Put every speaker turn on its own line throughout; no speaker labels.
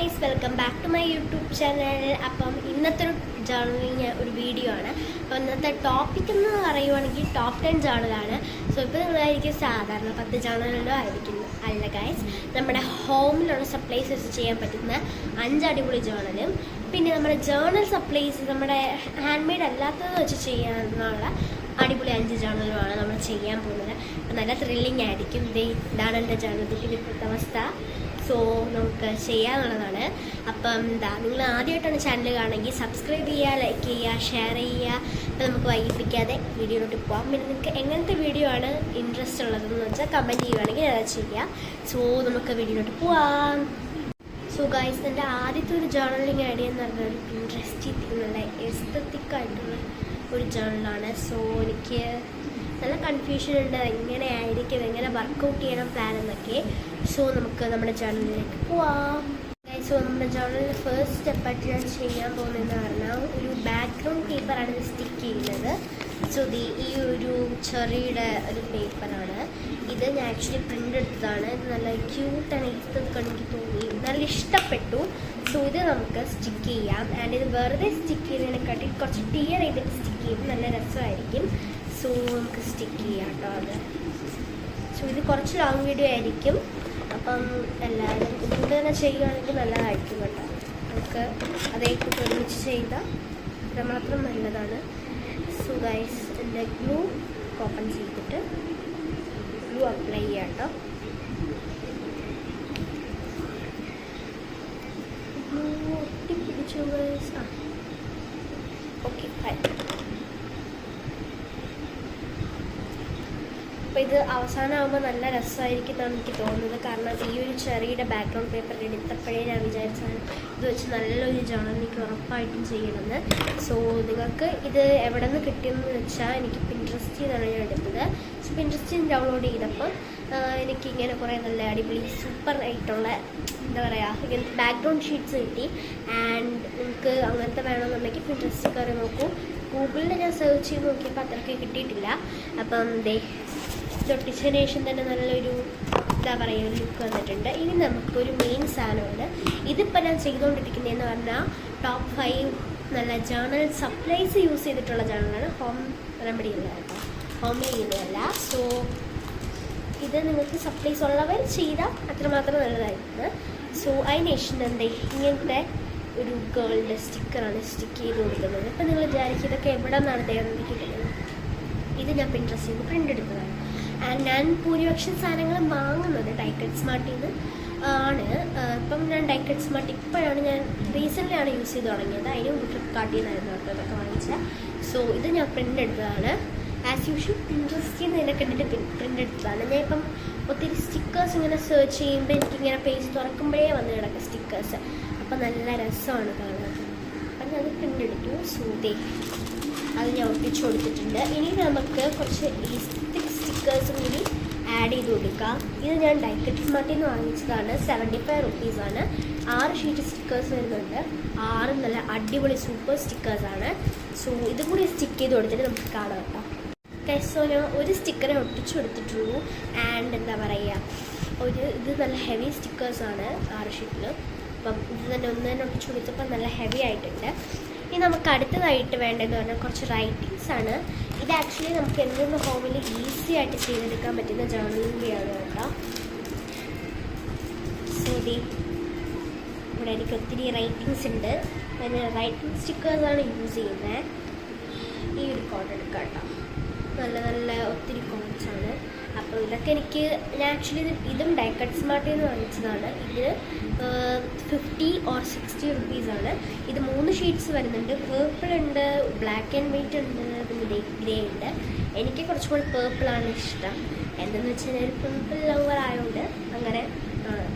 Guys, welcome back to my YouTube channel. അപ്പം ഇന്നത്തെ journalling ഒരു വീഡിയോ ആണ്. അപ്പോൾ ഇന്നത്തെ ടോപ്പിക് എന്ന് പറയുവാണെങ്കിൽ ടോപ്പ് 10 ജേർണലാണ്. സോ ഇപ്പോൾ നിങ്ങളായിരിക്കും സാധാരണ 10 ജേർണലിലോ ആയിരിക്കുന്നു. അല്ല ഗൈസ്, നമ്മുടെ ഹോമിലുള്ള സപ്ലൈസ് വെച്ച് ചെയ്യാൻ പറ്റുന്ന 5 അടിപൊളി ജേർണലും പിന്നെ നമ്മുടെ ജേർണൽ സപ്ലൈസ് നമ്മുടെ ഹാൻഡ് മെയ്ഡ് അല്ലാത്തത് വെച്ച് ചെയ്യാനുള്ള അടിപൊളി 5 ജേർണലുമാണ് നമ്മൾ ചെയ്യാൻ പോകുന്നത്. നല്ല ത്രില്ലിംഗ് ആയിരിക്കും. ഇതാണ് എൻ്റെ ജേർണലിൻ്റെ ഇപ്പോഴത്തെ അവസ്ഥ. സോ നമുക്ക് ചെയ്യാനുള്ളതാണ്. അപ്പം നിങ്ങൾ ആദ്യമായിട്ടാണ് ചാനൽ കാണുമെങ്കിൽ സബ്സ്ക്രൈബ് ചെയ്യുക, ലൈക്ക് ചെയ്യുക, ഷെയർ ചെയ്യുക. അപ്പോൾ നമുക്ക് വൈകിപ്പിക്കാതെ വീഡിയോയിലോട്ട് പോകാം. പിന്നെ നിങ്ങൾക്ക് എങ്ങനത്തെ വീഡിയോ ആണ് ഇൻട്രസ്റ്റ് ഉള്ളതെന്ന് വെച്ചാൽ കമൻറ്റ് ചെയ്യുകയാണെങ്കിൽ അത് ചെയ്യാം. സോ നമുക്ക് വീഡിയോയിലോട്ട് പോവാം. സോ ഗൈസ്, എൻ്റെ ആദ്യത്തെ ഒരു ജേർണലിങ് ഐഡിയ എന്ന് പറഞ്ഞാൽ ഒരു ഇൻട്രസ്റ്റിംഗ് നല്ല എസ്തറ്റിക് ആയിട്ടുള്ള ഒരു ജേർണലാണ്. സോ എനിക്ക് നല്ല കൺഫ്യൂഷൻ ഉണ്ട്, എങ്ങനെ ആയിരിക്കും, എങ്ങനെ വർക്കൗട്ട് ചെയ്യണം പ്ലാൻ എന്നൊക്കെ. സോ നമുക്ക് നമ്മുടെ ജേർണലിലേക്ക് പോവാം. സോ നമ്മുടെ ജേർണലിൻ്റെ ഫസ്റ്റ് സ്റ്റെപ്പായിട്ട് ഞാൻ ചെയ്യാൻ പോകുന്നതെന്ന് പറഞ്ഞാൽ ഒരു ബാക്ക്ഗ്രൗണ്ട് പേപ്പറാണ് ഇത് സ്റ്റിക്ക് ചെയ്യുന്നത്. സോ ഈ ഒരു ചെറിയുടെ ഒരു പേപ്പറാണ് ഇത്. ഞാൻ ആക്ച്വലി പ്രിൻ്റ് എടുത്തതാണ്. ഇത് നല്ല ക്യൂട്ടാണ്. ഇതൊക്കെ എനിക്ക് തോന്നി, നല്ല ഇഷ്ടപ്പെട്ടു. സോ ഇത് നമുക്ക് സ്റ്റിക്ക് ചെയ്യാം. ആൻഡ് ഇത് വെറുതെ സ്റ്റിക്ക് ചെയ്യുന്നതിനെക്കാട്ടി കുറച്ച് ടിയർ ചെയ്തിട്ട് സ്റ്റിക്ക് ചെയ്ത് നല്ല രസമായിരിക്കും. സോ നമുക്ക് സ്റ്റിക്ക് ചെയ്യാം കേട്ടോ അത്. സോ ഇത് കുറച്ച് ലോങ് വീഡിയോ ആയിരിക്കും. അപ്പം എല്ലാവരും ഇതുകൊണ്ട് തന്നെ ചെയ്യുകയാണെങ്കിൽ നല്ലതായിരിക്കും കേട്ടോ. നമുക്ക് അതേക്കുറിച്ച് ഒരുമിച്ച് ചെയ്താൽ അത്രമാത്രം നല്ലതാണ്. സോ ഗൈസ്, എൻ്റെ ഗ്ലൂ ഓപ്പൺ ചെയ്തിട്ട് ഗ്ലൂ അപ്ലൈ ചെയ്യാം കേട്ടോ. ഗ്ലൂ ഒട്ടിപ്പിടിച്ചു ഗൈസ്. Okay, fine. അപ്പോൾ ഇത് അവസാനമാകുമ്പോൾ നല്ല രസമായിരിക്കും എന്നാണ് എനിക്ക് തോന്നുന്നത്. കാരണം ഈ ഒരു ചെറിയുടെ ബാക്ക്ഗ്രൗണ്ട് പേപ്പർ എടുത്തപ്പോഴേ ഞാൻ വിചാരിച്ചാണ് ഇത് വെച്ച് നല്ലൊരു ജേർണൽ എനിക്ക് ഉറപ്പായിട്ടും ചെയ്യണമെന്ന്. സോ നിങ്ങൾക്ക് ഇത് എവിടെ നിന്ന് കിട്ടിയെന്ന് വെച്ചാൽ എനിക്ക് പിൻട്രസ്റ്റിൽ നിന്നാണ് ഞാൻ എടുത്തത്. സോ പിൻട്രസ്റ്റിൽ ഡൗൺലോഡ് ചെയ്തപ്പോൾ എനിക്കിങ്ങനെ കുറേ നല്ല അടിപൊളി സൂപ്പർ ആയിട്ടുള്ള എന്താ പറയുക ഇങ്ങനത്തെ ബാക്ക്ഗ്രൗണ്ട് ഷീറ്റ്സ് കിട്ടി. ആൻഡ് നിങ്ങൾക്ക് അങ്ങനത്തെ വേണമെന്നുണ്ടെങ്കിൽ പിൻട്രസ്റ്റിൽ കയറി നോക്കൂ. ഗൂഗിളിൽ ഞാൻ സെർച്ച് ചെയ്ത് നോക്കിയപ്പോൾ അത്രയ്ക്ക് കിട്ടിയിട്ടില്ല. അപ്പം ഇതൊട്ടിച്ചതിന് ശേഷം തന്നെ നല്ലൊരു എന്താ പറയുക ഒരു ലുക്ക് വന്നിട്ടുണ്ട്. ഇനി നമുക്കൊരു മെയിൻ സാധനമുണ്ട്. ഇതിപ്പോൾ ഞാൻ ചെയ്തുകൊണ്ടിരിക്കുന്നതെന്ന് പറഞ്ഞാൽ ടോപ്പ് 5 നല്ല ജേർണൽ സപ്ലൈസ് യൂസ് ചെയ്തിട്ടുള്ള ജേർണലാണ്. ഹോം റെമഡി ഉള്ള കേട്ടോ, ഹോം മെയ്ഡ് ചെയ്യുന്നതല്ല. സോ ഇത് നിങ്ങൾക്ക് സപ്ലൈസ് ഉള്ളവർ ചെയ്താൽ അത്രമാത്രം നല്ലതായിരുന്നു. സോ അതിന് ശേഷം എന്താ ഇങ്ങനത്തെ ഒരു ഗേളിൻ്റെ സ്റ്റിക്കറാണ് സ്റ്റിക്ക് ചെയ്ത് കൊടുക്കുന്നത്. ഇപ്പം നിങ്ങൾ വിചാരിക്കും ഇതൊക്കെ എവിടെ നിന്നാണ് കിട്ടുന്നത്. ഇത് ഞാൻ പിൻട്രസ്റ്റ് ചെയ്ത് പ്രിൻ്റ് എടുത്തതാണ്. ആൻഡ് ഞാൻ ഭൂരിപക്ഷം സാധനങ്ങൾ വാങ്ങുന്നത് ഡൈക്കറ്റ് സ്മാർട്ടിൽ നിന്ന് ആണ്. ഇപ്പം ഞാൻ ഡൈക്കറ്റ് സ്മാർട്ട് ഇപ്പോഴാണ് ഞാൻ റീസെൻ്റ്ലി ആണ് യൂസ് ചെയ്ത് തുടങ്ങിയത്. അതിന് മുമ്പ് ഫ്ലിപ്കാർട്ടിൽ നിന്നായിരുന്നു കേട്ടോ ഇതൊക്കെ വാങ്ങിച്ചത്. സോ ഇത് ഞാൻ പ്രിൻ്റ് എടുത്തതാണ്. ആസ് യൂഷ്വൽ പിൻട്രസ്റ്റിൽ നിന്ന് ഇതിനെ കണ്ടിട്ട് പ്രിൻ്റ് എടുത്തതാണ്. ഞാൻ ഇപ്പം ഒത്തിരി സ്റ്റിക്കേഴ്സ് ഇങ്ങനെ സെർച്ച് ചെയ്യുമ്പോൾ എനിക്കിങ്ങനെ പേജ് തുറക്കുമ്പോഴേ വന്ന് കിടക്കും സ്റ്റിക്കേഴ്സ്. അപ്പം നല്ല രസമാണ് കാണാൻ. അപ്പം ഞാൻ പ്രിൻ്റ് എടുത്തു. സോ അത് ഞാൻ ഒട്ടിച്ചു കൊടുത്തിട്ടുണ്ട്. ഇനി നമുക്ക് കുറച്ച് ഈസ്റ്റിക് സ്റ്റിക്കേഴ്സും കൂടി ആഡ് ചെയ്ത് കൊടുക്കാം. ഇത് ഞാൻ ഡൈക്കറ്റ് സ്മാർട്ടിൽ നിന്ന് വാങ്ങിച്ചതാണ്. 75 റുപ്പീസാണ്. 6 ഷീറ്റ് സ്റ്റിക്കേഴ്സ് വരുന്നുണ്ട്. 6 നല്ല അടിപൊളി സൂപ്പർ സ്റ്റിക്കേഴ്സാണ്. സോ ഇതും കൂടി സ്റ്റിക്ക് ചെയ്ത് കൊടുത്തിട്ട് നമുക്ക് കാണാം കേട്ടോ. സോ ഞാൻ ഒരു സ്റ്റിക്കറെ ഒട്ടിച്ചു കൊടുത്തിട്ടുള്ളൂ. ആൻഡ് എന്താ പറയുക ഇത് നല്ല ഹെവി സ്റ്റിക്കേഴ്സാണ് 6 ഷീറ്റിൽ. അപ്പം ഇത് തന്നെ ഒന്ന് തന്നെ ഒട്ടിച്ചു കൊടുത്തപ്പോൾ നല്ല ഹെവി ആയിട്ടുണ്ട്. ഇനി നമുക്ക് അടുത്തതായിട്ട് വേണ്ടതെന്ന് പറഞ്ഞാൽ കുറച്ച് റൈറ്റിങ്സ് ആണ്. ഇത് ആക്ച്വലി നമുക്ക് എന്തെങ്കിലും ഹോമിൽ ഈസി ആയിട്ട് ചെയ്തെടുക്കാൻ പറ്റുന്ന ജേർണലിൻ്റെയാണ് കേട്ടോ. സോ ഇവിടെ എനിക്ക് ഒത്തിരി റൈറ്റിങ്സ് ഉണ്ട്. അതിന് റൈറ്റിംഗ് സ്റ്റിക്കേഴ്സാണ് യൂസ് ചെയ്യുന്നത്. ഈ ഒരു കോഡ് എടുക്കാം കേട്ടോ. നല്ല നല്ല ഒത്തിരി കോഡ്സാണ്. അപ്പോൾ ഇതൊക്കെ ഞാൻ ആക്ച്വലി ഇതും ഡൈക്കറ്റ് സ്മാർട്ടിൽ നിന്ന് വാങ്ങിച്ചതാണ്. ഇതിന് 50 or 60 റുപ്പീസാണ്. ഇത് 3 ഷീറ്റ്സ് വരുന്നുണ്ട്. പേർപ്പിൾ ഉണ്ട്, ബ്ലാക്ക് ആൻഡ് വൈറ്റ് ഉണ്ട്, പിന്നെ ഗ്രേ ഉണ്ട്. എനിക്ക് കുറച്ചും കൂടി പേർപ്പിളാണ് ഇഷ്ടം. എന്തെന്ന് വെച്ചാൽ ഞാൻ ഒരു പേർപ്പിൾ ലവർ ആയതുകൊണ്ട് അങ്ങനെ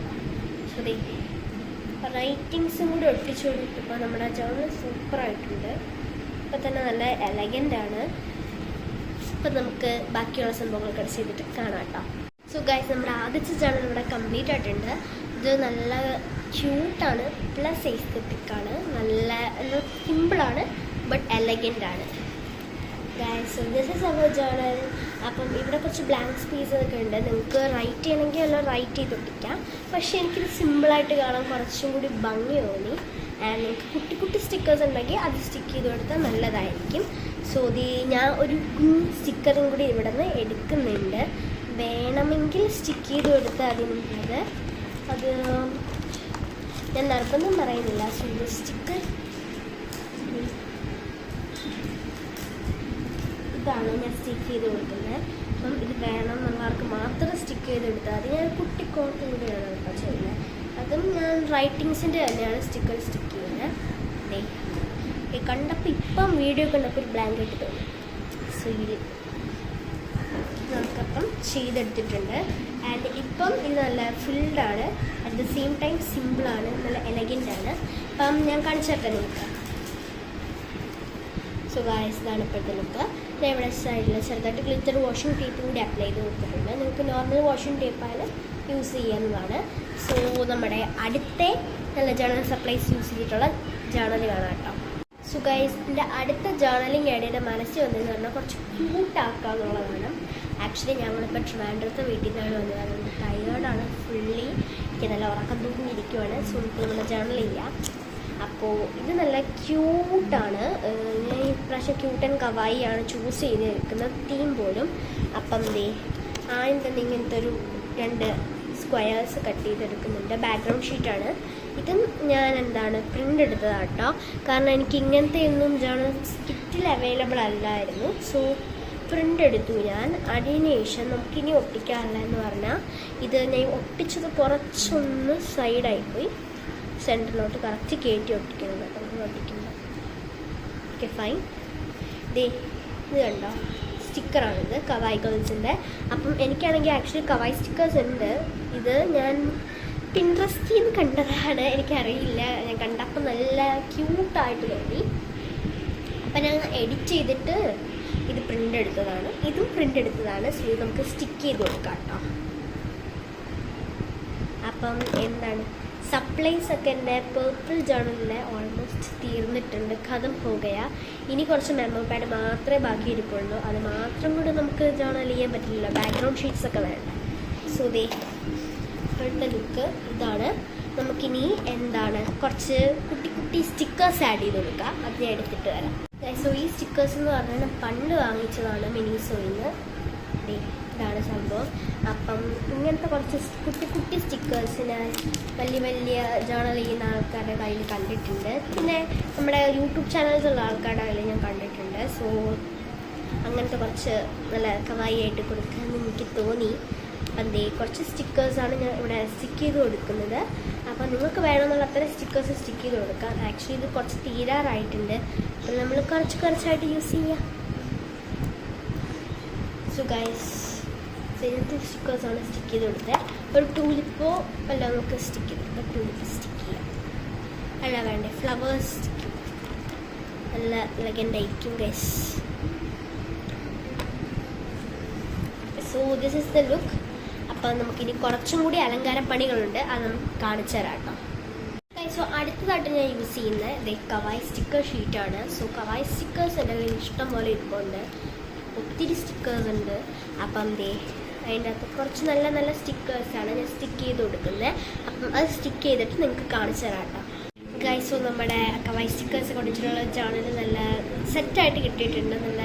സോ റൈറ്റിങ്സും കൂടി ഒട്ടിച്ചു കൊടുത്തപ്പോൾ നമ്മുടെ ജേർണൽ സൂപ്പറായിട്ടുണ്ട്. ഇപ്പോൾ തന്നെ നല്ല എലഗൻ്റാണ്. അപ്പം നമുക്ക് ബാക്കിയുള്ള സംഭവങ്ങൾ ചെയ്തിട്ട് കാണാം കേട്ടോ. സോ ഗൈസ്, നമ്മുടെ ആദ്യത്തെ ജേർണൽ ഇവിടെ കംപ്ലീറ്റ് ആയിട്ടുണ്ട്. ഇത് നല്ല ക്യൂട്ടാണ്, പ്ലസ് എസ്തെറ്റിക്കാണ്, നല്ല സിമ്പിളാണ്, ബട്ട് എലഗൻ്റ് ആണ്. Guys this is our journal. അപ്പം ഇവിടെ കുറച്ച് ബ്ലാങ്ക് സ്പേസ് ഒക്കെ ഉണ്ട്. നിങ്ങൾക്ക് റൈറ്റ് ചെയ്യണമെങ്കിൽ എല്ലാം റൈറ്റ് ചെയ്ത് ഒട്ടിക്കാം. പക്ഷേ എനിക്കിത് സിമ്പിളായിട്ട് കാണാൻ കുറച്ചും കൂടി ഭംഗി തോന്നി. ആൻഡ് നിങ്ങൾക്ക് കുട്ടി കുട്ടി സ്റ്റിക്കേഴ്സ് ഉണ്ടെങ്കിൽ അത് സ്റ്റിക്ക് ചെയ്ത് കൊടുത്താൽ നല്ലതായിരിക്കും. സോ ഞാൻ ഒരു കുഞ്ഞ് സ്റ്റിക്കറും കൂടി ഇവിടെ നിന്ന് എടുക്കുന്നുണ്ട്. വേണമെങ്കിൽ സ്റ്റിക്ക് ചെയ്ത് കൊടുത്താൽ അതിനുള്ളത്. അത് ഞാൻ നിർബന്ധം പറയുന്നില്ല. സോ ഇത് സ്റ്റിക്കർ ഇതാണ് ഞാൻ സ്റ്റിക്ക് ചെയ്ത് കൊടുക്കുന്നത്. അപ്പം ഇത് വേണം എന്നുള്ളവർക്ക് മാത്രം സ്റ്റിക്ക് ചെയ്ത് കൊടുത്താൽ അത് ഞാൻ കുട്ടിക്കോട്ടും കൂടിയാണ് കേട്ടോ ചെയ്യുന്നത്. അതും ഞാൻ റൈറ്റിങ്സിൻ്റെ തന്നെയാണ് സ്റ്റിക്കർ സ്റ്റിക്ക് ചെയ്യുന്നത്. കണ്ടപ്പോൾ ഇപ്പം വീഡിയോ കണ്ടപ്പോൾ ഒരു ബ്ലാങ്കറ്റ് തോന്നി. സോ ഇത് നമുക്കപ്പം ചെയ്തെടുത്തിട്ടുണ്ട്. ആൻഡ് ഇപ്പം ഇത് നല്ല ഫിൽഡാണ്, അറ്റ് ദ സെയിം ടൈം സിമ്പിളാണ്, നല്ല എലഗൻ്റാണ്. അപ്പം ഞാൻ കാണിച്ചിട്ട് നിങ്ങൾക്ക്. സോ ഗായ്സ് ഇതാണ് ഇപ്പോഴത്തെ ലുക്ക്. ഞാൻ ഇവിടെ സൈഡിൽ ചെറുതായിട്ട് ഗ്ലിറ്റർ വാഷിംഗ് ടേപ്പ് കൂടി അപ്ലൈ ചെയ്ത് കൊടുത്തിട്ടുണ്ട്. നിങ്ങൾക്ക് നോർമൽ വാഷിംഗ് ടേപ്പായാലും യൂസ് ചെയ്യാവുന്നതാണ്. സോ നമ്മുടെ അടുത്ത നല്ല ജേർണൽ സപ്ലൈസ് യൂസ് ചെയ്തിട്ടുള്ള ജേർണൽ കാണാം കേട്ടോ. സോ ഗൈസ് എൻ്റെ അടുത്ത ജേർണലിങ് ഐഡിയയുടെ മനസ്സിൽ വന്നതെന്ന് പറഞ്ഞാൽ കുറച്ച് ക്യൂട്ടാക്കുക എന്നുള്ളതാണ്. ആക്ച്വലി ഞങ്ങളിപ്പോൾ ട്രിവാൻഡ്രത്തെ വീട്ടിൽ നിന്നാണ് വന്നത്. അതുകൊണ്ട് ടയേർഡാണ് ഫുള്ളി. എനിക്ക് നല്ല ഉറക്കം തൂങ്ങിയിരിക്കുവാണ്. സോ നമുക്ക് നമ്മുടെ ജേർണൽ ചെയ്യാം. അപ്പോൾ ഇത് നല്ല ക്യൂട്ടാണ്. ഞാൻ ഈ പ്രാവശ്യം ക്യൂട്ട് ആൻഡ് കവായി ആണ് ചൂസ് ചെയ്തിരിക്കുന്നത് തീം പോലും. അപ്പം ആദ്യം തന്നെ ഇങ്ങനത്തെ ഒരു 2 സ്ക്വയേഴ്സ് കട്ട് ചെയ്തെടുക്കുന്നുണ്ട്. ബാക്ക്ഗ്രൗണ്ട് ഷീറ്റാണ്. ഇതും ഞാൻ പ്രിൻ്റ് എടുത്തതാണ് കേട്ടോ. കാരണം എനിക്ക് ഇങ്ങനത്തെ ഒന്നും ജേർണൽ കിറ്റിൽ അവൈലബിൾ അല്ലായിരുന്നു. സോ പ്രിൻ്റ് എടുത്തു ഞാൻ. അതിന് ശേഷം നമുക്കിനി ഒട്ടിക്കാറില്ല എന്ന് പറഞ്ഞാൽ ഇത് ഞാൻ ഒട്ടിച്ചത് കുറച്ചൊന്ന് സൈഡായിപ്പോയി. സെൻറ്ററിലോട്ട് കറക്റ്റ് കയറ്റി ഒട്ടിക്കണം കേട്ടോ നമ്മൾ ഒട്ടിക്കുമ്പോൾ. Okay fine. ഇത് കണ്ടോ സ്റ്റിക്കറാണിത്, കവായി ഗേൾസിൻ്റെ. അപ്പം എനിക്കാണെങ്കിൽ ആക്ച്വലി കവായി സ്റ്റിക്കേഴ്സ് ഉണ്ട്. ഇത് ഞാൻ പിൻട്രസ്റ്റിൽ നിന്ന് കണ്ടതാണ്, എനിക്കറിയില്ല. ഞാൻ കണ്ടപ്പോൾ നല്ല ക്യൂട്ടായിട്ട് തോന്നി. അപ്പം ഞാൻ എഡിറ്റ് ചെയ്തിട്ട് ഇത് പ്രിൻ്റ് എടുത്തതാണ്. ഇതും പ്രിൻ്റ് എടുത്തതാണ്. സോ ഇത് നമുക്ക് സ്റ്റിക്ക് ചെയ്ത് കൊടുക്കാം കേട്ടോ. അപ്പം സപ്ലൈസ് ഒക്കെ എൻ്റെ പേർപ്പിൾ ജേർണലിൽ ഓൾമോസ്റ്റ് തീർന്നിട്ടുണ്ട്. ഖതം പോകുകയാ. ഇനി കുറച്ച് മെമ്മോ പാഡ് മാത്രമേ ബാക്കി ഇരിപ്പുള്ളൂ. അത് മാത്രം കൂടെ നമുക്ക് ജേർണൽ ചെയ്യാൻ പറ്റില്ല. ബാക്ക്ഗ്രൗണ്ട് ഷീറ്റ്സ് ഒക്കെ വേണ്ട. സോ ഇപ്പോഴത്തെ ലുക്ക് ഇതാണ്. നമുക്കിനി കുറച്ച് കുട്ടി കുട്ടി സ്റ്റിക്കേഴ്സ് ആഡ് ചെയ്ത് കൊടുക്കാം. അത് ഞാൻ എടുത്തിട്ട് വരാം. സോ ഈ സ്റ്റിക്കേഴ്സ് എന്ന് പറഞ്ഞാൽ പണ്ട് വാങ്ങിച്ചതാണ് മിനിസോയിൽ നിന്ന്. ഇതാണ് സംഭവം. അപ്പം ഇങ്ങനത്തെ കുറച്ച് കുട്ടി കുട്ടി സ്റ്റിക്കേഴ്സ് ഞാൻ വലിയ ജേർണൽ ചെയ്യുന്ന ആൾക്കാരുടെ കയ്യിൽ കണ്ടിട്ടുണ്ട്. പിന്നെ നമ്മുടെ യൂട്യൂബ് ചാനൽസ് ഉള്ള ആൾക്കാരുടെ കയ്യിൽ ഞാൻ കണ്ടിട്ടുണ്ട്. സോ അങ്ങനത്തെ കുറച്ച് നല്ല കവായി ആയിട്ട് കൊടുക്കാമെന്ന് എനിക്ക് തോന്നി. അപ്പം കുറച്ച് സ്റ്റിക്കേഴ്സാണ് ഞാൻ ഇവിടെ സ്റ്റിക്ക് ചെയ്ത് കൊടുക്കുന്നത്. അപ്പോൾ നിങ്ങൾക്ക് വേണമെന്നുള്ള അത്ര സ്റ്റിക്കേഴ്സ് സ്റ്റിക്ക് ചെയ്ത് കൊടുക്കാം. ആക്ച്വലി ഇത് കുറച്ച് തീരാറായിട്ടുണ്ട്. അപ്പോൾ നമ്മൾ കുറച്ചായിട്ട് യൂസ് ചെയ്യാം. സോ ഗൈസ് ഇങ്ങനത്തെ സ്റ്റിക്കേഴ്സാണ് സ്റ്റിക്ക് ചെയ്ത് കൊടുത്തത്. ഒരു ടൂലിപ്പോ അല്ല നമുക്ക് സ്റ്റിക്ക് ചെയ്ത് കൊടുക്കാം. ടൂലിപ്പ് സ്റ്റിക്ക് ചെയ്യാം. അല്ല വേണ്ടേ ഫ്ലവേഴ്സ് സ്റ്റിക്ക് നല്ല ലെഗൻഡായിരിക്കും guys. So this is the look. അപ്പം നമുക്കിനി കുറച്ചും കൂടി അലങ്കാര പണികളുണ്ട്. അത് നമുക്ക് കാണിച്ചു തരാം കേട്ടോ. സോ അടുത്തതായിട്ട് ഞാൻ യൂസ് ചെയ്യുന്നത് കവായി സ്റ്റിക്കർ ഷീറ്റാണ്. സോ കവായി സ്റ്റിക്കേഴ്സ് എൻ്റെ കയ്യിൽ ഇഷ്ടം പോലെ ഇരിപ്പുണ്ട്. ഒത്തിരി സ്റ്റിക്കേഴ്സ് ഉണ്ട്. അപ്പം അതിൻ്റെ അകത്ത് കുറച്ച് നല്ല സ്റ്റിക്കേഴ്സാണ് ഞാൻ സ്റ്റിക്ക് ചെയ്ത് കൊടുക്കുന്നത്. അപ്പം അത് സ്റ്റിക്ക് ചെയ്തിട്ട് നിങ്ങൾക്ക് കാണിച്ചു തരാം കേട്ടോ. ഗൈസ് സോ നമ്മുടെ കവായി സ്റ്റിക്കേഴ്സ് കൊണ്ടിട്ടുള്ള ജേർണൽ നല്ല സെറ്റായിട്ട് കിട്ടിയിട്ടുണ്ട്. നല്ല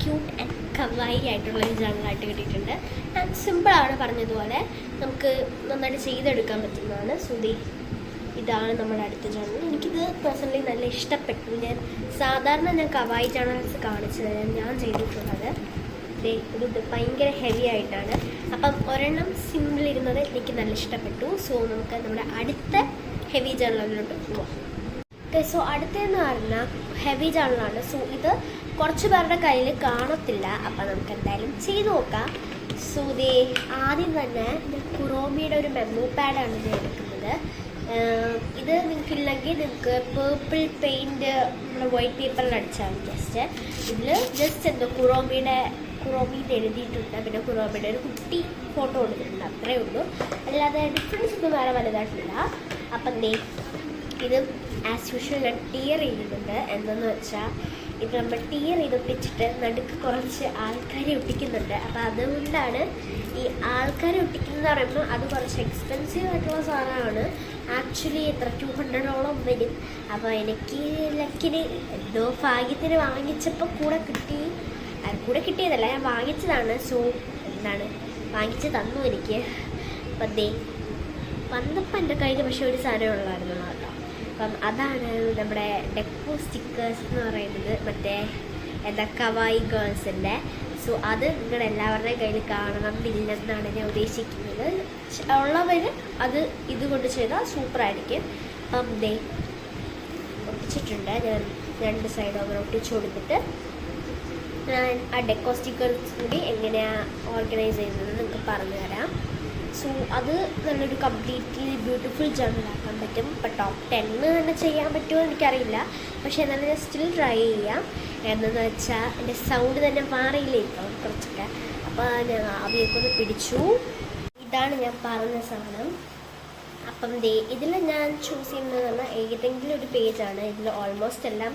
ക്യൂട്ട് ആൻഡ് കവായി ആയിട്ടുള്ളൊരു ജേർണലായിട്ട് കിട്ടിയിട്ടുണ്ട്. ആൻഡ് സിമ്പിളാണ്, പറഞ്ഞതുപോലെ നമുക്ക് നന്നായിട്ട് ചെയ്തെടുക്കാൻ പറ്റുന്നതാണ്. സോ ഇതാണ് നമ്മുടെ അടുത്ത ജേർണൽ. എനിക്കിത് പേഴ്സണലി നല്ല ഇഷ്ടപ്പെട്ടു. സാധാരണ ഞാൻ കവായി ജേർണൽസ് കാണിച്ചു തരാം ഞാൻ ചെയ്തിട്ടുള്ളത്. ഇത് ഭയങ്കര ഹെവി ആയിട്ടാണ്. അപ്പം ഒരെണ്ണം സിമ്പിൾ ഇരുന്നത് എനിക്ക് നല്ല ഇഷ്ടപ്പെട്ടു. സോ നമുക്ക് നമ്മുടെ അടുത്ത ഹെവി ജേർണലിലോട്ട് പോവാം. സോ അടുത്തതെന്ന് പറഞ്ഞാൽ ഹെവി ജേർണലാണ്. സോ ഇത് കുറച്ച് പേരുടെ കയ്യിൽ കാണത്തില്ല. അപ്പം നമുക്ക് എന്തായാലും ചെയ്ത് നോക്കാം. സോ ആദ്യം തന്നെ കുറോമിയുടെ ഒരു മെമ്മോ പാഡാണ് ഇത് എടുക്കുന്നത്. ഇത് നിങ്ങൾക്കില്ലെങ്കിൽ നിങ്ങൾക്ക് പേർപ്പിൾ പെയിൻറ്റ് നമ്മുടെ വൈറ്റ് പേപ്പറിൽ അടിച്ചാൽ മതി. ജസ്റ്റ് കുറോമിയുടെ എഴുതിയിട്ടുണ്ട്. പിന്നെ കുറോമിയുടെ ഒരു കുട്ടി ഫോട്ടോ കൊടുത്തിട്ടുണ്ട്. അത്രയേ ഉള്ളൂ. അല്ലാതെ ഡിഫറൻസ് ഒന്നും വേറെ വലുതായിട്ടില്ല. അപ്പം ഇത് ആസ് യൂഷ്വൽ ഞാൻ ടിയർ ചെയ്തിട്ടുണ്ട്. എന്തെന്ന് വെച്ചാൽ ഇത് നമ്മൾ ടീർ ചെയ്ത് ഒട്ടിച്ചിട്ട് നടുക്ക് കുറച്ച് ആൾക്കാരെ ഒട്ടിക്കുന്നുണ്ട്. അപ്പോൾ അതുകൊണ്ടാണ് ഈ ആൾക്കാരെ ഒട്ടിക്കുന്നതെന്ന് പറയുമ്പോൾ അത് കുറച്ച് എക്സ്പെൻസീവ് ആയിട്ടുള്ള സാധനമാണ്. ആക്ച്വലി എത്ര 200ഓളം വരും. അപ്പോൾ എനിക്ക് ലക്കിന് എന്തോ ഭാഗ്യത്തിന് വാങ്ങിച്ചപ്പോൾ കൂടെ കിട്ടിയതല്ല, ഞാൻ വാങ്ങിച്ചതാണ്. സോ എന്താണ് വാങ്ങിച്ച് തന്നു എനിക്ക്. അപ്പം വന്നപ്പോൾ എൻ്റെ കയ്യിൽ പക്ഷേ ഒരു സാധനം ഉള്ളായിരുന്നു കേട്ടോ. അപ്പം അതാണ് നമ്മുടെ ഡെക്കോ സ്റ്റിക്കേഴ്സ് എന്ന് പറയുന്നത്, മറ്റേ എന്താ കവായി ഗേൾസിൻ്റെ. സോ അത് നിങ്ങളെല്ലാവരുടെയും കയ്യിൽ കാണണമെന്നില്ലെന്നാണ് ഞാൻ ഉദ്ദേശിക്കുന്നത്. ഉള്ളവർ അത് ഇതുകൊണ്ട് ചെയ്താൽ സൂപ്പറായിരിക്കും. അപ്പം ഒട്ടിച്ചിട്ടുണ്ട്. ഞാൻ 2 സൈഡും അങ്ങനെ ഒട്ടിച്ചു കൊടുത്തിട്ട് ഞാൻ ആ ഡെക്കോ സ്റ്റിക്കേഴ്സ് കൂടി എങ്ങനെയാണ് ഓർഗനൈസ് ചെയ്യുന്നത് നിങ്ങൾക്ക് പറഞ്ഞു തരാം. സോ അത് നല്ലൊരു കംപ്ലീറ്റ്ലി ബ്യൂട്ടിഫുൾ ജേർണലാക്കാൻ പറ്റും. ഇപ്പം ടോപ്പ് 10 തന്നെ ചെയ്യാൻ പറ്റുമോ എനിക്കറിയില്ല, പക്ഷേ എന്നാലും ഞാൻ സ്റ്റിൽ ട്രൈ ചെയ്യാം. എന്തെന്ന് വെച്ചാൽ എൻ്റെ സൗണ്ട് തന്നെ മാറിയില്ലേ ഇപ്പോൾ കുറച്ചൊക്കെ. അപ്പോൾ ഞാൻ ആവിയൊക്കെ ഒന്ന് പിടിച്ചു. ഇതാണ് ഞാൻ പറഞ്ഞ സാധനം. അപ്പം ഇതിൽ ഞാൻ ചൂസ് ചെയ്യുന്നത് പറഞ്ഞാൽ ഏതെങ്കിലും ഒരു പേജാണ്. ഇതിൽ ഓൾമോസ്റ്റ് എല്ലാം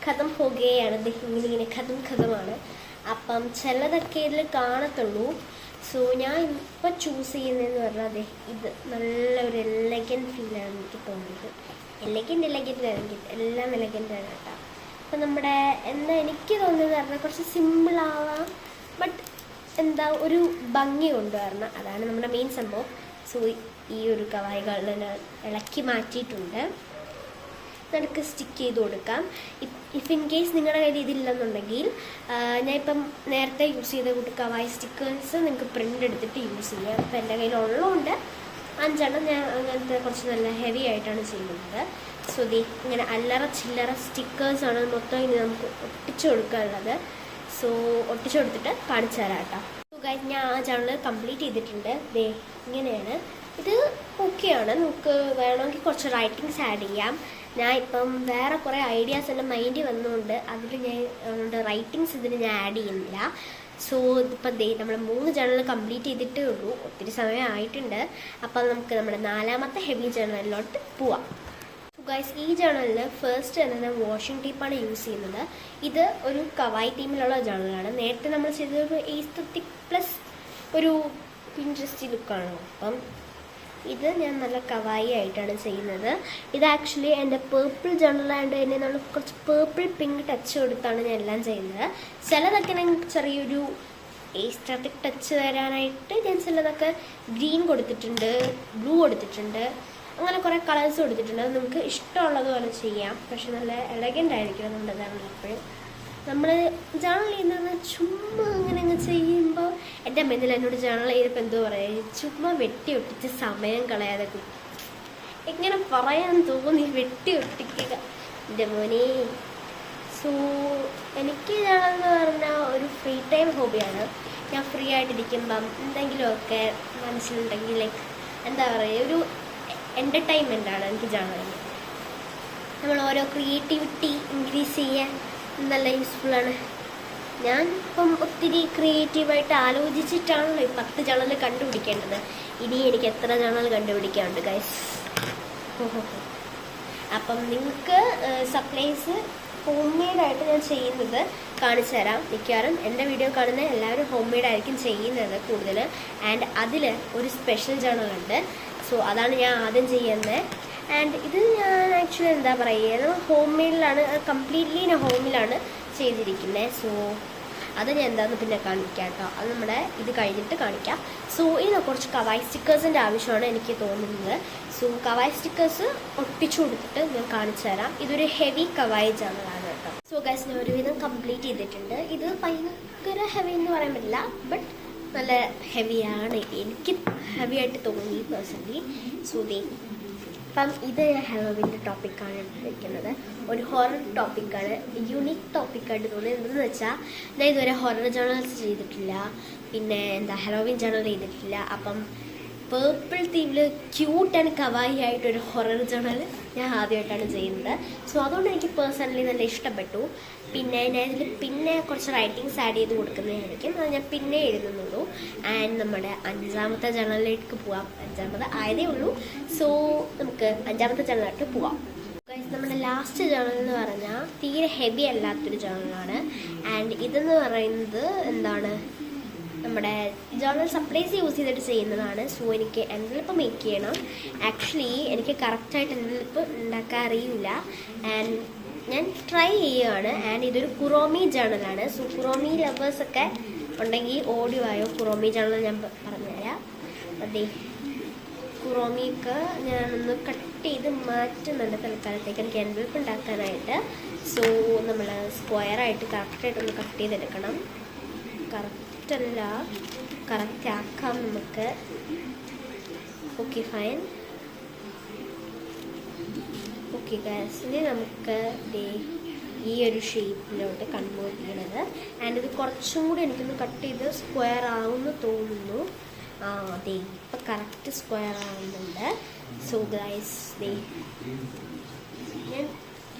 ഖതം പോകുകയാണ്. ഇങ്ങനെ ഖതമാണ്. അപ്പം ചിലതൊക്കെ ഇതിൽ കാണത്തുള്ളൂ. സോ ഞാൻ ഇപ്പോൾ ചൂസ് ചെയ്യുന്നതെന്ന് പറഞ്ഞാൽ ഇത് നല്ലൊരു എലഗൻറ്റ് ഫീലാണ് എനിക്ക് തോന്നുന്നത്. എല്ലാം എലഗൻ്റാണ് കേട്ടോ. അപ്പം നമ്മുടെ എനിക്ക് തോന്നുന്നത് പറഞ്ഞാൽ കുറച്ച് സിമ്പിളാവാം, ബട്ട് ഒരു ഭംഗി കൊണ്ടുവരണം. അതാണ് നമ്മുടെ മെയിൻ സംഭവം. സോ ഈ ഒരു കവായികൾ ഞാൻ ഇളക്കി മാറ്റിയിട്ടുണ്ട്. നമുക്ക് സ്റ്റിക്ക് ചെയ്ത് കൊടുക്കാം. ഇഫ് ഇൻ കേസ് നിങ്ങളുടെ കയ്യിൽ ഇതില്ലെന്നുണ്ടെങ്കിൽ ഞാൻ ഇപ്പം നേരത്തെ യൂസ് ചെയ്ത കൂട്ട് കവായി സ്റ്റിക്കേഴ്സ് നിങ്ങൾക്ക് പ്രിൻ്റ് എടുത്തിട്ട് യൂസ് ചെയ്യാം. അപ്പം എൻ്റെ കയ്യിൽ ഉള്ളതുകൊണ്ട് 5 ഞാൻ അങ്ങനത്തെ കുറച്ച് നല്ല ഹെവി ആയിട്ടാണ് ചെയ്യുന്നത്. സോ ഇങ്ങനെ അല്ലറ ചില്ലറ സ്റ്റിക്കേഴ്സാണ് മൊത്തം ഇനി നമുക്ക് ഒട്ടിച്ചു കൊടുക്കാനുള്ളത്. സോ ഒട്ടിച്ചു കൊടുത്തിട്ട് കാണിച്ചു തരാം കേട്ടോ. സോ ഗൈസ്, ഞാൻ ആ ചാനൽ കംപ്ലീറ്റ് ചെയ്തിട്ടുണ്ട്. ഇങ്ങനെയാണ് ഇത്. ഓക്കെയാണ്. നമുക്ക് വേണമെങ്കിൽ കുറച്ച് റൈറ്റിങ്സ് ആഡ് ചെയ്യാം. ഞാൻ ഇപ്പം വേറെ കുറേ ഐഡിയാസ് എൻ്റെ മൈൻഡിൽ വന്നുകൊണ്ട് അതിൽ ഞാൻ റൈറ്റിങ്സ് ഇതിന് ഞാൻ ആഡ് ചെയ്യുന്നില്ല. സോ ഇതിപ്പം നമ്മൾ 3 ജേർണൽ കംപ്ലീറ്റ് ചെയ്തിട്ടേ ഉള്ളൂ. ഒത്തിരി സമയം ആയിട്ടുണ്ട്. അപ്പം നമുക്ക് നമ്മുടെ 4ാമത്തെ ഹെവി ജേർണലിലോട്ട് പോവാം. ഗൈസ്, ഈ ജേർണലിൽ ഫസ്റ്റ് തന്നെ ഞാൻ വാഷിംഗ് ടേപ്പാണ് യൂസ് ചെയ്യുന്നത്. ഇത് ഒരു കവായി ടീമിലുള്ള ജേർണലാണ്. നേരത്തെ നമ്മൾ ചെയ്തത് ഒരു എസ്തെറ്റിക് പ്ലസ് ഒരു പിൻട്രസ്റ്റി ലുക്കാണ്. അപ്പം ഇത് ഞാൻ നല്ല കവായി ആയിട്ടാണ് ചെയ്യുന്നത്. ഇത് ആക്ച്വലി എൻ്റെ പേർപ്പിൾ ജേർണലായതുകൊണ്ട് തന്നെ നമ്മൾ കുറച്ച് പേർപ്പിൾ പിങ്ക് ടച്ച് കൊടുത്താണ് ഞാൻ എല്ലാം ചെയ്യുന്നത്. ചിലതൊക്കെ ഞാൻ ചെറിയൊരു എസ്തെറ്റിക് ടച്ച് വരാനായിട്ട് ഞാൻ ചിലതൊക്കെ ഗ്രീൻ കൊടുത്തിട്ടുണ്ട്, ബ്ലൂ കൊടുത്തിട്ടുണ്ട്, അങ്ങനെ കുറേ കളേഴ്സ് കൊടുത്തിട്ടുണ്ട്. അത് നമുക്ക് ഇഷ്ടമുള്ളതുപോലെ ചെയ്യാം. പക്ഷെ നല്ല എലഗൻ്റ് ആയിരിക്കും നമ്മുടെ ജേർണൽ എപ്പോഴും. നമ്മൾ ജേർണൽ ചെയ്യുന്നത് ചുമ്മാ അങ്ങനെ അങ്ങ് ചെയ്യുമ്പോൾ എൻ്റെ അമ്മയിൽ എന്നോട് ജേർണൽ ചെയ്തപ്പോൾ എന്തോ പറയുക, ചുമ്മാ വെട്ടി ഒട്ടിച്ച് സമയം കളയാതെ എങ്ങനെ പറയാൻ തോന്നി വെട്ടി ഒട്ടിക്കുക എൻ്റെ മോനെ. സോ എനിക്ക് ജേർണൽ എന്ന് പറഞ്ഞാൽ ഒരു ഫ്രീ ടൈം ഹോബിയാണ്. ഞാൻ ഫ്രീ ആയിട്ടിരിക്കുമ്പം എന്തെങ്കിലുമൊക്കെ മനസ്സിലുണ്ടെങ്കിൽ എന്താ പറയുക, ഒരു എൻ്റർടൈൻമെൻ്റാണ് എനിക്ക് ജേർണലിങ്. നമ്മൾ ഓരോ ക്രിയേറ്റിവിറ്റി ഇൻക്രീസ് ചെയ്യാൻ നല്ല യൂസ്ഫുള്ളാണ്. ഞാൻ ഇപ്പം ഒത്തിരി ക്രിയേറ്റീവായിട്ട് ആലോചിച്ചിട്ടാണല്ലോ ഈ 10 ജേർണൽ കണ്ടുപിടിക്കേണ്ടത്. ഇനി എനിക്ക് എത്ര ജേർണൽ കണ്ടുപിടിക്കാനുണ്ട് ഗൈസ്. അപ്പം നിങ്ങൾക്ക് സപ്ലൈസ് ഹോം മെയ്ഡായിട്ട് ഞാൻ ചെയ്യുന്നത് കാണിച്ചു തരാം. മിക്കവാറും എൻ്റെ വീഡിയോ കാണുന്ന എല്ലാവരും ഹോം മെയ്ഡായിരിക്കും ചെയ്യുന്നത് കൂടുതൽ. ആൻഡ് അതിൽ ഒരു സ്പെഷ്യൽ ജേർണലുണ്ട്. സോ അതാണ് ഞാൻ ആദ്യം ചെയ്യുന്നത്. ആൻഡ് ഇത് ഞാൻ ആക്ച്വലി എന്താ പറയുക, ഹോം മെയ്ഡിലാണ്, കംപ്ലീറ്റ്ലി ഞാൻ ഹോമിലാണ് ചെയ്തിരിക്കുന്നത്. സോ അത് ഞാൻ എന്താണെന്ന് പിന്നെ കാണിക്കാം കേട്ടോ. അത് നമ്മുടെ ഇത് കഴിഞ്ഞിട്ട് കാണിക്കാം. സോ ഇത് കുറച്ച് കവായി സ്റ്റിക്കേഴ്സിൻ്റെ ആവശ്യമാണ് എനിക്ക് തോന്നുന്നത്. സോ കവായി സ്റ്റിക്കേഴ്സ് ഒട്ടിച്ചു കൊടുത്തിട്ട് ഞാൻ കാണിച്ചു തരാം. ഇതൊരു ഹെവി കവായി ജേർണലാണ് കേട്ടോ. സോ ഗൈസ്, ഞാൻ ഒരുവിധം കംപ്ലീറ്റ് ചെയ്തിട്ടുണ്ട്. ഇത് ഭയങ്കര ഹെവി എന്ന് പറയാൻ പറ്റില്ല, ബട്ട് നല്ല ഹെവിയാണ്. എനിക്ക് ഹെവി ആയിട്ട് തോന്നി പേഴ്സണലി. സോ അപ്പം ഇത് ഹലോവിൻ്റെ ടോപ്പിക്കാണ് എടുത്തിരിക്കുന്നത്. ഒരു ഹൊറർ ടോപ്പിക്കാണ്, യൂണിക് ടോപ്പിക്കായിട്ട് തോന്നി. എന്തെന്ന് വെച്ചാൽ ഞാൻ ഇതുവരെ ഹൊറർ ജേർണൽസ് ചെയ്തിട്ടില്ല, പിന്നെ ഹലോവിൻ ജേർണൽ ചെയ്തിട്ടില്ല. അപ്പം പേർപ്പിൾ തീമിൽ ക്യൂട്ട് ആൻഡ് കവായി ആയിട്ടൊരു ഹൊറർ ജേർണൽ ഞാൻ ആദ്യമായിട്ടാണ് ചെയ്യുന്നത്. സോ അതുകൊണ്ട് എനിക്ക് പേഴ്സണലി നല്ല ഇഷ്ടപ്പെട്ടു. പിന്നെ ഞാൻ ഇതിൽ പിന്നെ കുറച്ച് റൈറ്റിങ്സ് ആഡ് ചെയ്ത് കൊടുക്കുന്നതായിരിക്കും. അത് ഞാൻ പിന്നെ എഴുതുന്നുള്ളൂ. ആൻഡ് നമ്മുടെ 5ാമത്തെ ജേർണലിലേക്ക് പോവാം. 5ാമത് ആയതേ ഉള്ളൂ. സോ നമുക്ക് 5ാമത്തെ ജേർണലിലേക്ക് പോവാം. നമ്മുടെ ലാസ്റ്റ് ജേണൽ എന്ന് പറഞ്ഞാൽ തീരെ ഹെവി അല്ലാത്തൊരു ജേണലാണ്. ആൻഡ് ഇതെന്ന് പറയുന്നത് എന്താണ്, നമ്മുടെ ജേണൽ സപ്ലൈസ് യൂസ് ചെയ്തിട്ട് ചെയ്യുന്നതാണ്. സോ എനിക്ക് എൻവലപ്പ് മേക്ക് ചെയ്യണം. ആക്ച്വലി എനിക്ക് കറക്റ്റായിട്ട് എൻവലപ്പ് ഉണ്ടാക്കാൻ അറിയില്ല. ആൻഡ് ഞാൻ ട്രൈ ചെയ്യുകയാണ്. ആൻഡ് ഇതൊരു കുറോമി ജേണലാണ്. സോ കുറോമി ലവേഴ്സൊക്കെ ഉണ്ടെങ്കിൽ ഓഡിയോ ആയോ കുറോമി ജേണൽ ഞാൻ പറഞ്ഞുതരാം. അതെ, കുറോമിയൊക്കെ ഞാനൊന്ന് കട്ട് ചെയ്ത് മാറ്റുന്നുണ്ട് തൽക്കാലത്തേക്ക് എനിക്ക് എൻവലപ്പ് ഉണ്ടാക്കാനായിട്ട്. സോ നമ്മൾ സ്ക്വയറായിട്ട് കറക്റ്റായിട്ടൊന്ന് കട്ട് ചെയ്തെടുക്കണം. കറക്റ്റല്ല, കറക്റ്റ് ആക്കാം നമുക്ക്. Okay fine. ഓക്കെ ഗൈസ്, ഇനി നമുക്ക് ഈ ഒരു ഷേപ്പിലോട്ട് കൺവേർട്ട് ചെയ്യണത്. ആൻഡ് ഇത് കുറച്ചും കൂടി എനിക്കൊന്ന് കട്ട് ചെയ്ത് സ്ക്വയർ ആവുമെന്ന് തോന്നുന്നു. അതെ, ഇപ്പം കറക്റ്റ് സ്ക്വയർ ആവുന്നുണ്ട്. സോ ഗൈസ്, ഞാൻ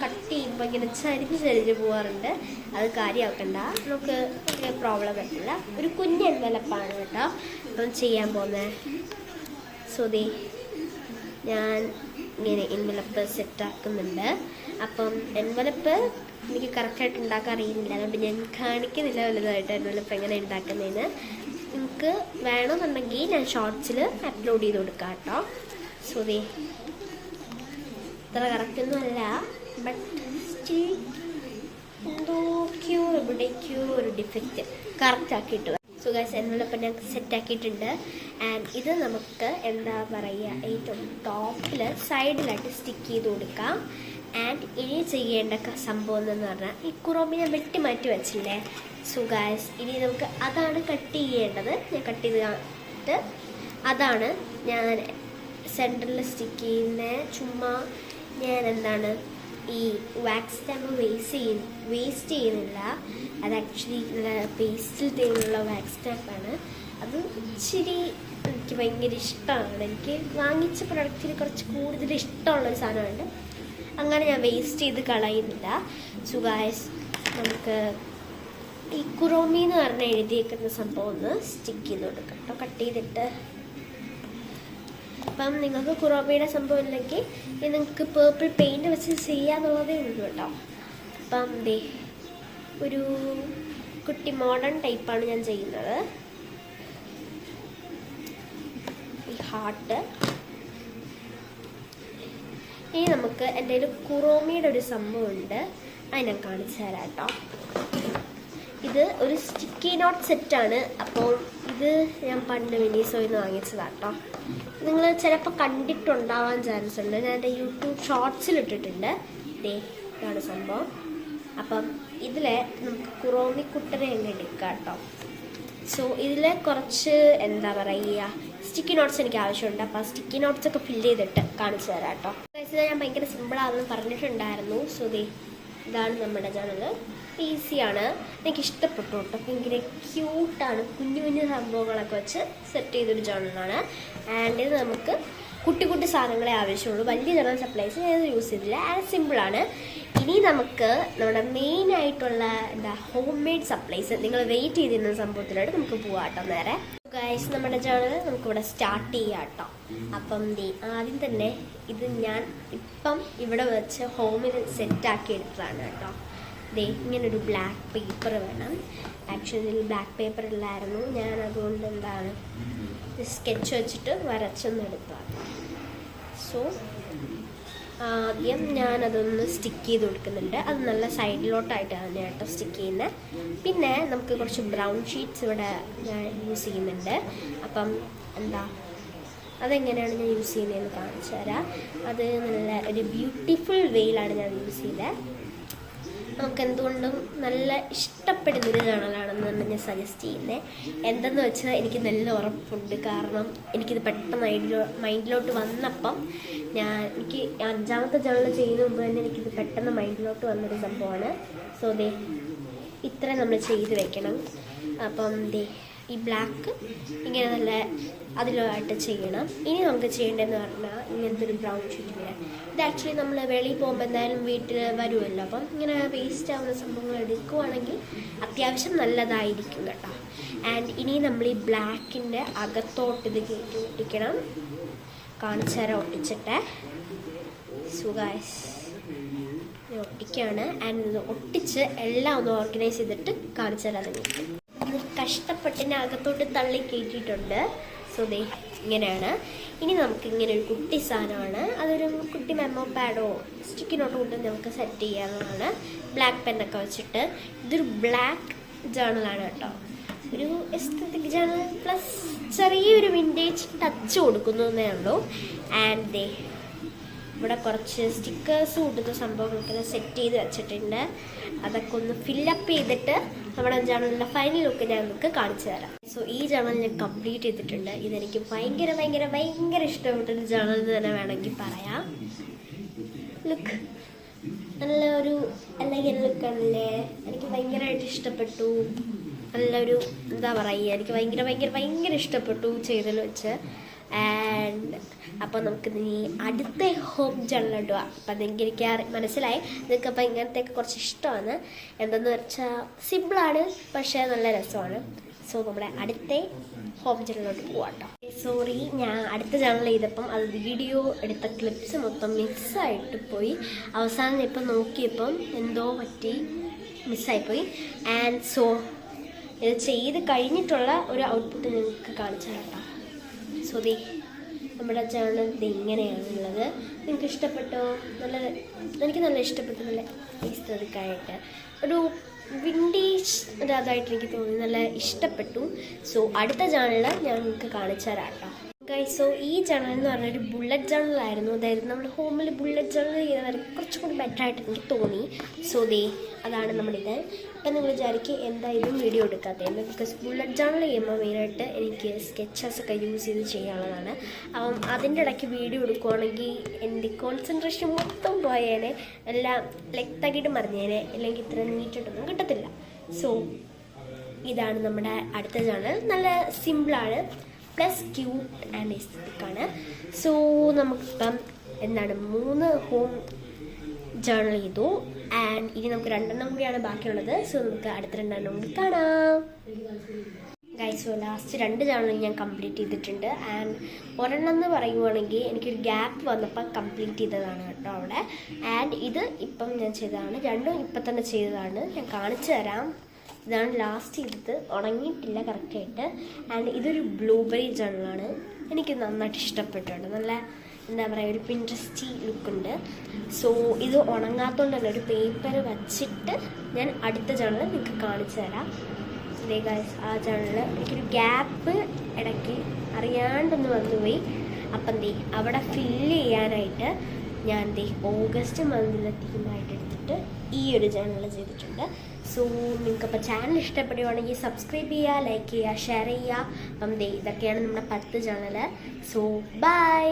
കട്ട് ചെയ്യുമ്പോൾ ഇങ്ങനെ ചരിഞ്ഞ് പോകാറുണ്ട്. അത് കാര്യമാക്കണ്ട, നമുക്ക് വലിയ പ്രോബ്ലം പറ്റില്ല. ഒരു കുഞ്ഞ് എൻവലപ്പാണ് കേട്ടോ അപ്പം ചെയ്യാൻ പോകുന്നത്. സോ ഞാൻ ഇങ്ങനെ എൻവലപ്പ് സെറ്റാക്കുന്നുണ്ട്. അപ്പം എൻവലപ്പ് എനിക്ക് കറക്റ്റായിട്ട് ഉണ്ടാക്കാൻ അറിയുന്നില്ല, അതുകൊണ്ട് ഞാൻ കാണിക്കുന്നില്ല വലുതായിട്ട് എൻവലപ്പ് എങ്ങനെ ഉണ്ടാക്കുന്നതിന്. നിങ്ങൾക്ക് വേണമെന്നുണ്ടെങ്കിൽ ഞാൻ ഷോർട്സിൽ അപ്ലോഡ് ചെയ്ത് കൊടുക്കാം കേട്ടോ. സോ ഇത്ര കറക്റ്റൊന്നും അല്ല, ബട്ട് സ്റ്റിൽ എന്തോക്കെയോ എവിടേക്കോ ഒരു ഡിഫക്റ്റ് കറക്റ്റ് ആക്കിയിട്ട്. സോ ഗൈസ്, എൻവലപ്പ് ഞാൻ സെറ്റാക്കിയിട്ടുണ്ട്. ആൻഡ് ഇത് നമുക്ക് എന്താ പറയുക, ഏറ്റവും ടോപ്പിൽ സൈഡിലായിട്ട് സ്റ്റിക്ക് ചെയ്ത് കൊടുക്കാം. ആൻഡ് ഇനി ചെയ്യേണ്ട സംഭവം എന്ന് പറഞ്ഞാൽ ഈ കുറോമി ഞാൻ വെട്ടി മാറ്റി വെച്ചില്ലേ. സോ ഗൈസ്, ഇനി നമുക്ക് അതാണ് കട്ട് ചെയ്യേണ്ടത്. ഞാൻ കട്ട് ചെയ്തിട്ട് അതാണ് ഞാൻ സെൻറ്ററിൽ സ്റ്റിക്ക് ചെയ്യുന്നത്. ചുമ്മാ ഞാൻ എന്താണ് ഈ വാക്സ് സ്റ്റാമ്പ് വേസ്റ്റ് ചെയ്യുന്നില്ല. അത് ആക്ച്വലി പേസ്റ്റിൽ തേനുള്ള വാക്സ് സ്റ്റാമ്പാണ്. അത് ഇച്ചിരി എനിക്ക് ഭയങ്കര ഇഷ്ടമാണ്. എനിക്ക് വാങ്ങിച്ച പ്രൊഡക്റ്റിന് കുറച്ച് കൂടുതൽ ഇഷ്ടമുള്ളൊരു സാധനമുണ്ട്. അങ്ങനെ ഞാൻ വേസ്റ്റ് ചെയ്ത് കളയുന്നില്ല. സോ ഗൈസ്, നമുക്ക് ഈ കുറോമി എന്ന് പറഞ്ഞ് എഴുതിയേക്കുന്ന സംഭവം ഒന്ന് സ്റ്റിക്ക് ചെയ്ത് കൊടുക്കാം കേട്ടോ, കട്ട് ചെയ്തിട്ട്. അപ്പം നിങ്ങൾക്ക് കുറോമിയുടെ സംഭവം ഇല്ലെങ്കിൽ നിങ്ങൾക്ക് പേർപ്പിൾ പെയിൻറ്റ് വെച്ച് ചെയ്യാന്നുള്ളതേ ഉള്ളൂ കേട്ടോ. അപ്പം ഒരു കുട്ടി മോഡേൺ ടൈപ്പാണ് ഞാൻ ചെയ്യുന്നത്. ഈ ഹാർട്ട് ഇനി നമുക്ക് എൻ്റെ ഒരു കുറോമിയുടെ ഒരു സംഭവമുണ്ട്, അത് ഞാൻ കാണിച്ചു തരാം കേട്ടോ. ഇത് ഒരു സ്റ്റിക്കി നോട്ട് സെറ്റാണ്. അപ്പോൾ ഇത് ഞാൻ പണ്ട് മിനിസോയിൽ നിന്ന് വാങ്ങിച്ചതാണ് കേട്ടോ. നിങ്ങൾ ചിലപ്പോൾ കണ്ടിട്ടുണ്ടാവാൻ ചാൻസ് ഉണ്ട്. ഞാൻ എൻ്റെ യൂട്യൂബ് ഷോർട്സിലിട്ടിട്ടുണ്ട്. ഇതാണ് സംഭവം. അപ്പം ഇതിൽ നമുക്ക് കുറോമി കുട്ടനെ അങ്ങ് എടുക്കാം കേട്ടോ. സോ ഇതിൽ കുറച്ച് എന്താ പറയുക സ്റ്റിക്കി നോട്ട്സ് എനിക്ക് ആവശ്യമുണ്ട്. അപ്പോൾ ആ സ്റ്റിക്കി നോട്ട്സ് ഒക്കെ ഫില്ല് ചെയ്തിട്ട് കാണിച്ചു തരാം കേട്ടോ. ഞാൻ ഭയങ്കര സിമ്പിളാണെന്ന് പറഞ്ഞിട്ടുണ്ടായിരുന്നു. സോ ഇതാണ് നമ്മുടെ ജേണൽ. ഈസിയാണ്, എനിക്ക് ഇഷ്ടപ്പെട്ടു കേട്ടോ. ഭയങ്കര ക്യൂട്ടാണ്, കുഞ്ഞു കുഞ്ഞു സംഭവങ്ങളൊക്കെ വെച്ച് സെറ്റ് ചെയ്തൊരു ജേണലാണ്. ആൻഡ് ഇത് നമുക്ക് കുട്ടി കുട്ടി സാധനങ്ങളെ ആവശ്യമുള്ളൂ. വലിയ ജേണൽ സപ്ലൈസ് ഞാൻ യൂസ് ചെയ്തില്ല. ആൻഡ് സിമ്പിളാണ്. ഇനി നമുക്ക് നമ്മുടെ മെയിനായിട്ടുള്ള ഹോം മെയ്ഡ് സപ്ലൈസ് നിങ്ങൾ വെയിറ്റ് ചെയ്തിരുന്ന സംഭവത്തിലോട്ട് നമുക്ക് പോകാം കേട്ടോ. നേരെ ഗൈസ്, നമ്മുടെ ജേണൽ നമുക്കിവിടെ സ്റ്റാർട്ട് ചെയ്യാം കേട്ടോ. അപ്പം ആദ്യം തന്നെ ഇത് ഞാൻ ഇപ്പം ഇവിടെ വെച്ച് ഹോമിൽ സെറ്റാക്കി എടുത്തതാണ് കേട്ടോ. ഇങ്ങനൊരു ബ്ലാക്ക് പേപ്പർ വേണം. ആക്ച്വലി ബ്ലാക്ക് പേപ്പർ ഇല്ലായിരുന്നു, ഞാൻ അതുകൊണ്ട് എന്താണ് സ്കെച്ച് വെച്ചിട്ട് വരച്ചൊന്നെടുത്താണ്. സോ ആദ്യം ഞാനതൊന്ന് സ്റ്റിക്ക് ചെയ്ത് കൊടുക്കുന്നുണ്ട്. അത് നല്ല സൈഡിലോട്ടായിട്ടാണ് ഞാൻ കേട്ടോ സ്റ്റിക്ക് ചെയ്യുന്നത്. പിന്നെ നമുക്ക് കുറച്ച് ബ്രൗൺ ഷീറ്റ്സ് ഇവിടെ ഞാൻ യൂസ് ചെയ്യുന്നുണ്ട്. അപ്പം അതെങ്ങനെയാണ് ഞാൻ യൂസ് ചെയ്യുന്നതെന്ന് കാണിച്ചു തരാം. അത് നല്ല ഒരു ബ്യൂട്ടിഫുൾ വേയിലാണ് ഞാൻ യൂസ് ചെയ്തത്. നമുക്ക് എന്തുകൊണ്ടും നല്ല ഇഷ്ടപ്പെടുന്നൊരു ജേണലാണെന്ന് തന്നെ ഞാൻ സജസ്റ്റ് ചെയ്യുന്നത്. എന്തെന്ന് വെച്ചാൽ എനിക്ക് നല്ല ഉറപ്പുണ്ട്. കാരണം എനിക്കിത് പെട്ടെന്ന് മൈൻഡിലോട്ട് വന്നപ്പം എനിക്ക് 5ാമത്തെ ജേണൽ ചെയ്യുന്ന മുമ്പ് തന്നെ എനിക്കിത് പെട്ടെന്ന് മൈൻഡിലോട്ട് വന്നൊരു സംഭവമാണ്. സോ ഇത്ര നമ്മൾ ചെയ്ത് വെക്കണം. അപ്പം ഈ ബ്ലാക്ക് ഇങ്ങനെ നല്ല അതിലായിട്ട് ചെയ്യണം. ഇനി നമുക്ക് ചെയ്യേണ്ടതെന്ന് പറഞ്ഞാൽ ഇങ്ങനത്തെ ഒരു ബ്രൗൺ ഷീറ്റില്ല. ഇത് ആക്ച്വലി നമ്മൾ വെളിയിൽ പോകുമ്പോൾ എന്തായാലും വീട്ടിൽ വരുമല്ലോ. അപ്പം ഇങ്ങനെ വേസ്റ്റ് ആവുന്ന സംഭവങ്ങൾ എടുക്കുവാണെങ്കിൽ അത്യാവശ്യം നല്ലതായിരിക്കും കേട്ടോ. ആൻഡ് ഇനി നമ്മൾ ഈ ബ്ലാക്കിൻ്റെ അകത്തോട്ട് ഇത് കയറ്റി ഒട്ടിക്കണം. കാണിച്ചു തരാം ഒട്ടിച്ചിട്ട്. സോ ഗൈസ്, ഒട്ടിക്കുകയാണ്. ആൻഡ് ഇത് ഒട്ടിച്ച് എല്ലാം ഒന്ന് ഓർഗനൈസ് ചെയ്തിട്ട് കാണിച്ചു തരാം നിങ്ങൾക്ക്. ഇത് കഷ്ടപ്പെട്ടിന് അകത്തോട്ട് തള്ളി കയറ്റിയിട്ടുണ്ട്. സോ ദേ ഇങ്ങനെയാണ്. ഇനി നമുക്ക് ഇങ്ങനെ ഒരു കുട്ടി സാധനമാണ്, അതൊരു കുട്ടി മെമ്മോ പാഡോ സ്റ്റിക്കി നോട്ട് കൊണ്ട് നമുക്ക് സെറ്റ് ചെയ്യാവുന്നതാണ്. ബ്ലാക്ക് പെന്നൊക്കെ വെച്ചിട്ട്. ഇതൊരു ബ്ലാക്ക് ജേണലാണ് കേട്ടോ, ഒരു എസ്തറ്റിക് ജേണൽ പ്ലസ് ചെറിയൊരു വിൻറ്റേജ് ടച്ച് കൊടുക്കുന്നതേ ഉള്ളൂ. ആൻഡ് ദേ ഇവിടെ കുറച്ച് സ്റ്റിക്കേഴ്സ് കൂട്ടുന്ന സംഭവങ്ങളൊക്കെ സെറ്റ് ചെയ്ത് വെച്ചിട്ടുണ്ട്. അതൊക്കെ ഒന്ന് ഫില്ലപ്പ് ചെയ്തിട്ട് നമ്മുടെ ജേണലിൻ്റെ ഫൈനൽ ലുക്ക് ഞാൻ നിങ്ങൾക്ക് കാണിച്ചു തരാം. സോ ഈ ജേണൽ ഞാൻ കംപ്ലീറ്റ് ചെയ്തിട്ടുണ്ട്. ഇതെനിക്ക് ഭയങ്കര ഭയങ്കര ഭയങ്കര ഇഷ്ടപ്പെട്ടൊരു ജേണൽ എന്ന് തന്നെ വേണമെങ്കിൽ പറയാം. ലുക്ക് നല്ലൊരു എലഗൻ ലുക്കാണല്ലേ, എനിക്ക് ഭയങ്കരമായിട്ട് ഇഷ്ടപ്പെട്ടു. നല്ലൊരു എന്താ പറയുക, എനിക്ക് ഭയങ്കര ഭയങ്കര ഭയങ്കര ഇഷ്ടപ്പെട്ടു ചെയ്തതിൽ വെച്ച്. ആൻഡ് അപ്പോൾ നമുക്ക് ഇനി അടുത്ത ഹോം ജേണൽ ഇടുക. അപ്പം അതെനിക്ക് എനിക്ക് മനസ്സിലായി നിങ്ങൾക്ക് അപ്പോൾ ഇങ്ങനത്തെയൊക്കെ കുറച്ച് ഇഷ്ടമാണ്. എന്തെന്ന് വെച്ചാൽ സിമ്പിളാണ് പക്ഷേ നല്ല രസമാണ്. സോ നമ്മുടെ അടുത്ത ഹോം ജേണലിലോട്ട് പോവാം കേട്ടോ. സോറി, ഞാൻ അടുത്ത ജേണൽ ചെയ്തപ്പം അത് വീഡിയോ എടുത്ത ക്ലിപ്സ് മൊത്തം മിസ്സായിട്ട് പോയി. അവസാനം ഇപ്പം നോക്കിയപ്പം എന്തോ പറ്റി മിസ്സായിപ്പോയി. ആൻഡ് സോ ഇത് ചെയ്ത് കഴിഞ്ഞിട്ടുള്ള ഒരു ഔട്ട്പുട്ട് നിങ്ങൾക്ക് കാണിച്ചു തരാം കേട്ടോ. സോ ദേ നമ്മുടെ ജേണൽ ഇത് ഇങ്ങനെയാണുള്ളത്. നിങ്ങൾക്ക് ഇഷ്ടപ്പെട്ടോ? എനിക്ക് നല്ല ഇഷ്ടപ്പെട്ടു. നല്ല ഈസ്തറിക്കായിട്ട് ഒരു വിൻറ്റേജ് അതായിട്ട് എനിക്ക് തോന്നി, നല്ല ഇഷ്ടപ്പെട്ടു. സോ അടുത്ത ജേണൽ ഞാൻ നിങ്ങൾക്ക് കാണിച്ചു തരാം കേട്ടോ. ഗൈസ്, സോ ഈ ജേണൽ എന്ന് പറഞ്ഞൊരു ബുള്ളറ്റ് ജേണലായിരുന്നു. അതായത് നമ്മുടെ ഹോമിൽ ബുള്ളറ്റ് ജേണൽ ചെയ്തവർ കുറച്ചും കൂടി ബെറ്റർ ആയിട്ട് എനിക്ക് തോന്നി. സോ ദേ അതാണ് നമ്മുടെ ഇത്. ഇപ്പം നിങ്ങൾ വിചാരിക്കും എന്താ ഇതും വീഡിയോ എടുക്കാത്തതെന്ന്. ബിക്കോസ് ബുള്ളറ്റ് ജേണൽ ചെയ്യുമ്പോൾ മെയിനായിട്ട് എനിക്ക് സ്കെച്ചസ് ഒക്കെ യൂസ് ചെയ്ത് ചെയ്യാനുള്ളതാണ്. അപ്പം അതിൻ്റെ ഇടയ്ക്ക് വീഡിയോ എടുക്കുവാണെങ്കിൽ എൻ്റെ കോൺസെൻട്രേഷൻ മൊത്തം പോയേനെ, എല്ലാം തകിട്ട് മറിഞ്ഞേനെ, അല്ലെങ്കിൽ ഇത്ര നീറ്റിട്ടൊന്നും കിട്ടത്തില്ല. സോ ഇതാണ് നമ്മുടെ അടുത്ത ജേണൽ. നല്ല സിമ്പിളാണ് പ്ലസ് ക്യൂട്ട് ആൻഡ് എസ്തറ്റിക്കാണ്. സോ നമുക്കിപ്പം എന്താണ് 3 ഹോം ജേണൽ ചെയ്തു. ആൻഡ് ഇനി നമുക്ക് 2 കൂടിയാണ് ബാക്കിയുള്ളത്. സോ നമുക്ക് അടുത്ത 2 കൂടി കാണാം. ഗൈസ്, സോ ലാസ്റ്റ് 2 ജേണൽ ഞാൻ കംപ്ലീറ്റ് ചെയ്തിട്ടുണ്ട്. ആൻഡ് ഒരെണ്ണം എന്ന് പറയുവാണെങ്കിൽ എനിക്കൊരു ഗ്യാപ്പ് വന്നപ്പോൾ കംപ്ലീറ്റ് ചെയ്തതാണ് കേട്ടോ അവിടെ. ആൻഡ് ഇത് ഇപ്പം ഞാൻ ചെയ്തതാണ്. 2ഉം ഇപ്പം തന്നെ ചെയ്തതാണ്. ഞാൻ കാണിച്ചു തരാം. ഇതാണ് ലാസ്റ്റ് ചെയ്തത്, ഉണങ്ങിയിട്ടില്ല കറക്റ്റായിട്ട്. ആൻഡ് ഇതൊരു ബ്ലൂബെറി ജേണലാണ്. എനിക്ക് നന്നായിട്ട് ഇഷ്ടപ്പെട്ടുണ്ട്. നല്ല എന്താ പറയുക, ഒരു പിൻട്രസ്റ്റി ലുക്കുണ്ട്. സോ ഇത് ഉണങ്ങാത്തതുകൊണ്ട് തന്നെ ഒരു പേപ്പർ വച്ചിട്ട് ഞാൻ അടുത്ത ജേണൽ നിങ്ങൾക്ക് കാണിച്ചു തരാം. ഇതേ ഗൈസ്, ആ ജേണൽ എനിക്കൊരു ഗ്യാപ്പ് ഇടയ്ക്ക് അറിയാണ്ടൊന്ന് വന്നുപോയി. അപ്പം അവിടെ ഫില്ല് ചെയ്യാനായിട്ട് ഞാൻ ഓഗസ്റ്റ് മന്തിലെ തീമായിട്ട് എടുത്തിട്ട് ഈ ഒരു ജേണൽ ചെയ്തിട്ടുണ്ട്. സോ നിങ്ങൾക്കപ്പോൾ ചാനൽ ഇഷ്ടപ്പെടുകയാണെങ്കിൽ സബ്സ്ക്രൈബ് ചെയ്യുക, ലൈക്ക് ചെയ്യുക, ഷെയർ ചെയ്യുക. അപ്പം ഇതൊക്കെയാണ് നമ്മുടെ 10 ജേണൽ. So by.